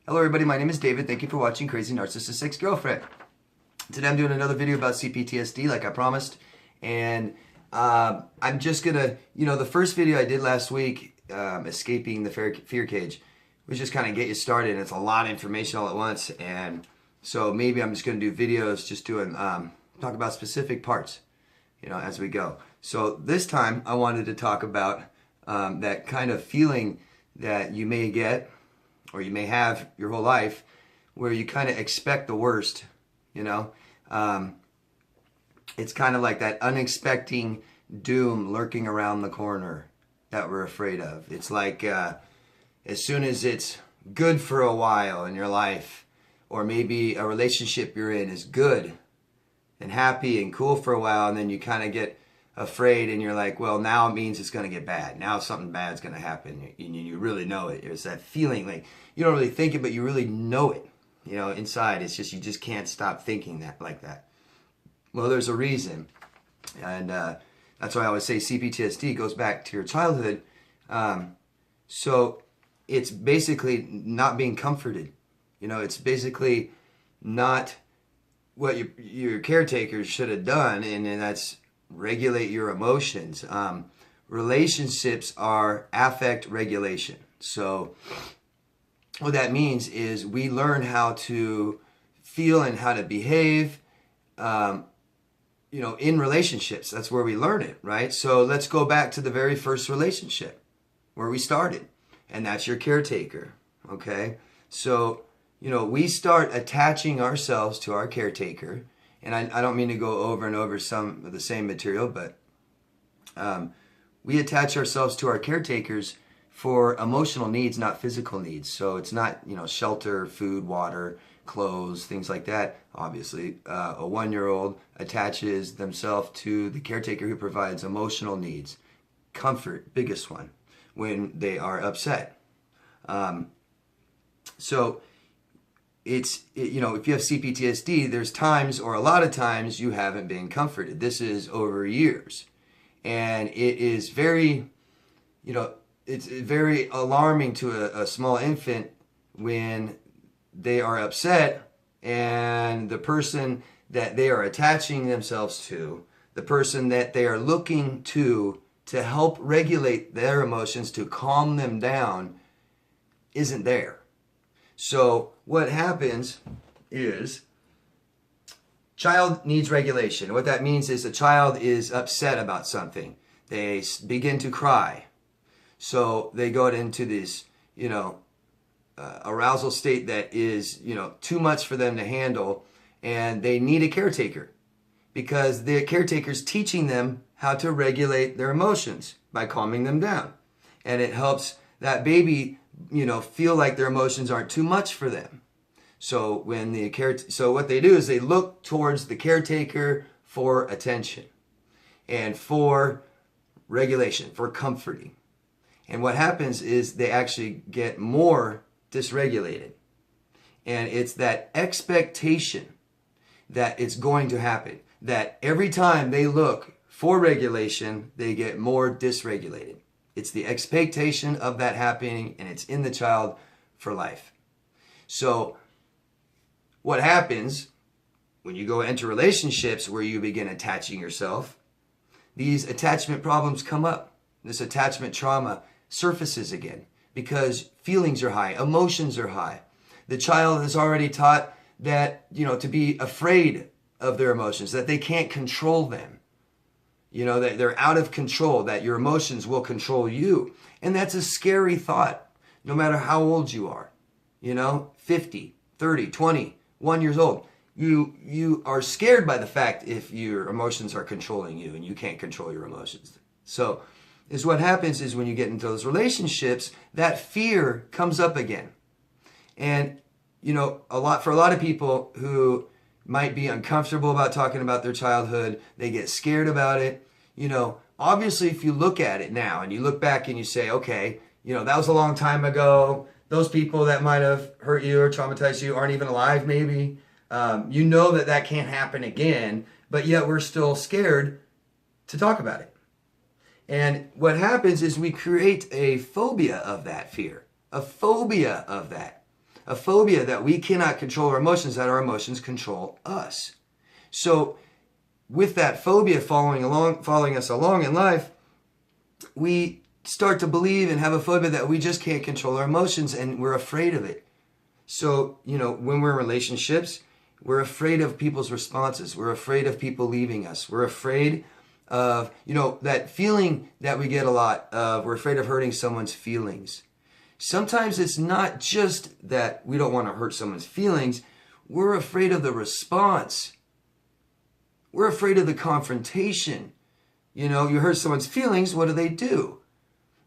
Hello everybody, my name is David. Thank you for watching Crazy Narcissist Ex-Girlfriend. Today I'm doing another video about C-PTSD like I promised. And I'm just gonna, the first video I did last week, escaping the fear cage, was just kind of get you started. And it's a lot of information all at once. And so maybe I'm just gonna do videos just doing, talk about specific parts, as we go. So this time I wanted to talk about that kind of feeling that you may get or you may have your whole life where you kind of expect the worst, It's kind of like that unexpected doom lurking around the corner that we're afraid of. It's like as soon as it's good for a while in your life, or maybe a relationship you're in is good and happy and cool for a while, and then you kind of get afraid and you're like, well, now it means it's going to get bad. Now something bad's going to happen. And you really know it. It's that feeling like you don't really think it, but you really know it. Inside, it's just, you just can't stop thinking that like that. Well, there's a reason. And that's why I always say C-PTSD goes back to your childhood. So it's basically not being comforted. It's basically not what your caretakers should have done. And that's regulate your emotions. Relationships are affect regulation. So what that means is we learn how to feel and how to behave, in relationships. That's where we learn it, right? So let's go back to the very first relationship where we started, and that's your caretaker, okay? So, we start attaching ourselves to our caretaker. And I don't mean to go over and over some of the same material, but we attach ourselves to our caretakers for emotional needs, not physical needs. So it's not, shelter, food, water, clothes, things like that. Obviously, a 1-year-old attaches themselves to the caretaker who provides emotional needs. Comfort, biggest one, when they are upset. So if you have C-PTSD, there's times, or a lot of times, you haven't been comforted. This is over years. And it is very, it's very alarming to a small infant when they are upset and the person that they are attaching themselves to, the person that they are looking to help regulate their emotions, to calm them down, isn't there. So what happens is child needs regulation. What that means is a child is upset about something. They begin to cry. So they go into this, arousal state that is, too much for them to handle, and they need a caretaker because the caretaker's teaching them how to regulate their emotions by calming them down. And it helps that baby feel like their emotions aren't too much for them. So so what they do is they look towards the caretaker for attention and for regulation, for comforting. And what happens is they actually get more dysregulated. And it's that expectation that it's going to happen, that every time they look for regulation, they get more dysregulated. It's the expectation of that happening, and it's in the child for life. So what happens when you go into relationships where you begin attaching yourself, these attachment problems come up. This attachment trauma surfaces again because feelings are high, emotions are high. The child is already taught that, to be afraid of their emotions, that they can't control them. That they're out of control, that your emotions will control you. And that's a scary thought, no matter how old you are. 50, 30, 20, 1 years old. You are scared by the fact if your emotions are controlling you and you can't control your emotions. So what happens is when you get into those relationships, that fear comes up again. And, for a lot of people who might be uncomfortable about talking about their childhood, they get scared about it. Obviously, if you look at it now and you look back and you say, okay, that was a long time ago. Those people that might have hurt you or traumatized you aren't even alive, maybe. That can't happen again, but yet we're still scared to talk about it. And what happens is we create a phobia of that fear, a phobia of that. a phobia that we cannot control our emotions, that our emotions control us. So with that phobia following us along in life, we start to believe and have a phobia that we just can't control our emotions, and we're afraid of it. So, when we're in relationships, we're afraid of people's responses. We're afraid of people leaving us. We're afraid of, that feeling that we get a lot of, we're afraid of hurting someone's feelings. Sometimes it's not just that we don't want to hurt someone's feelings. We're afraid of the response. We're afraid of the confrontation. You hurt someone's feelings, what do?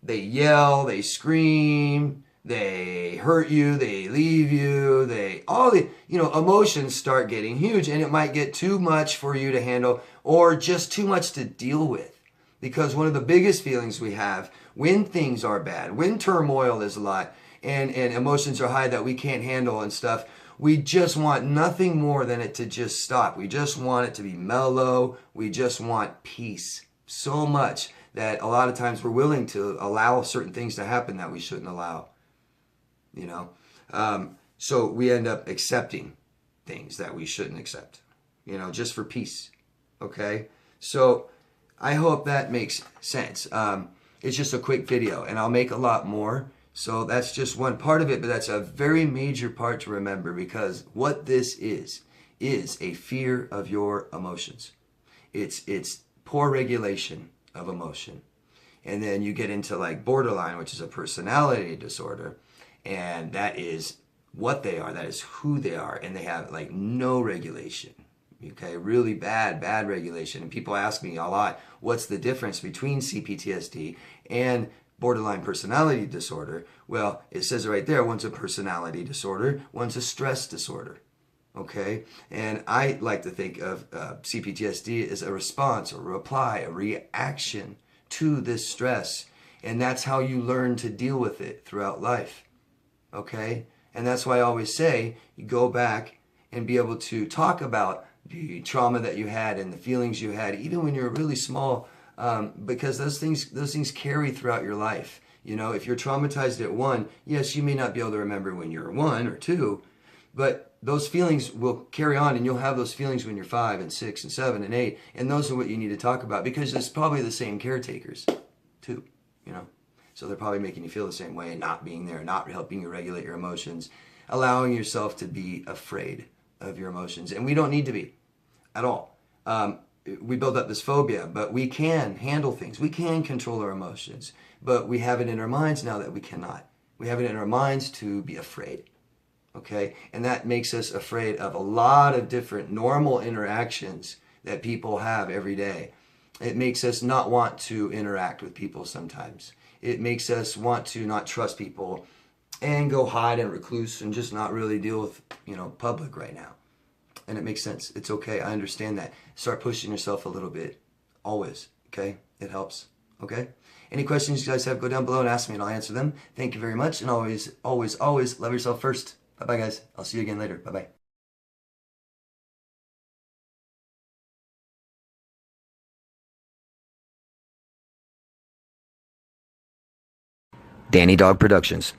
They yell, they scream, they hurt you, they leave you, emotions start getting huge, and it might get too much for you to handle or just too much to deal with. Because one of the biggest feelings we have when things are bad, when turmoil is a lot and emotions are high that we can't handle and stuff, we just want nothing more than it to just stop. We just want it to be mellow. We just want peace so much that a lot of times we're willing to allow certain things to happen that we shouldn't allow. So we end up accepting things that we shouldn't accept, just for peace. Okay. So I hope that makes sense. It's just a quick video, and I'll make a lot more. So that's just one part of it, but that's a very major part to remember, because what this is a fear of your emotions. It's poor regulation of emotion. And then you get into like borderline, which is a personality disorder, and that is what they are. That is who they are, and they have like no regulation. Okay, really bad regulation. And people ask me a lot, what's the difference between C-PTSD and borderline personality disorder? Well, it says it right there. One's a personality disorder, one's a stress disorder. Okay, and I like to think of C-PTSD as a response, a reply, a reaction to this stress, and that's how you learn to deal with it throughout life. Okay, and that's why I always say you go back and be able to talk about the trauma that you had and the feelings you had, even when you're really small, because those things carry throughout your life. If you're traumatized at 1, yes, you may not be able to remember when you're 1 or 2, but those feelings will carry on, and you'll have those feelings when you're 5 and 6 and 7 and 8, and those are what you need to talk about, because it's probably the same caretakers too, so they're probably making you feel the same way and not being there, not helping you regulate your emotions, allowing yourself to be afraid of your emotions. And we don't need to be at all. We build up this phobia, but we can handle things. We can control our emotions, but we have it in our minds now that we cannot. We have it in our minds to be afraid. Okay, and that makes us afraid of a lot of different normal interactions that people have every day. It makes us not want to interact with people sometimes. It makes us want to not trust people and go hide and recluse and just not really deal with, public right now. And it makes sense. It's okay. I understand that. Start pushing yourself a little bit. Always. Okay? It helps. Okay? Any questions you guys have, go down below and ask me and I'll answer them. Thank you very much. And always, always, always love yourself first. Bye-bye, guys. I'll see you again later. Bye-bye. Danny Dog Productions.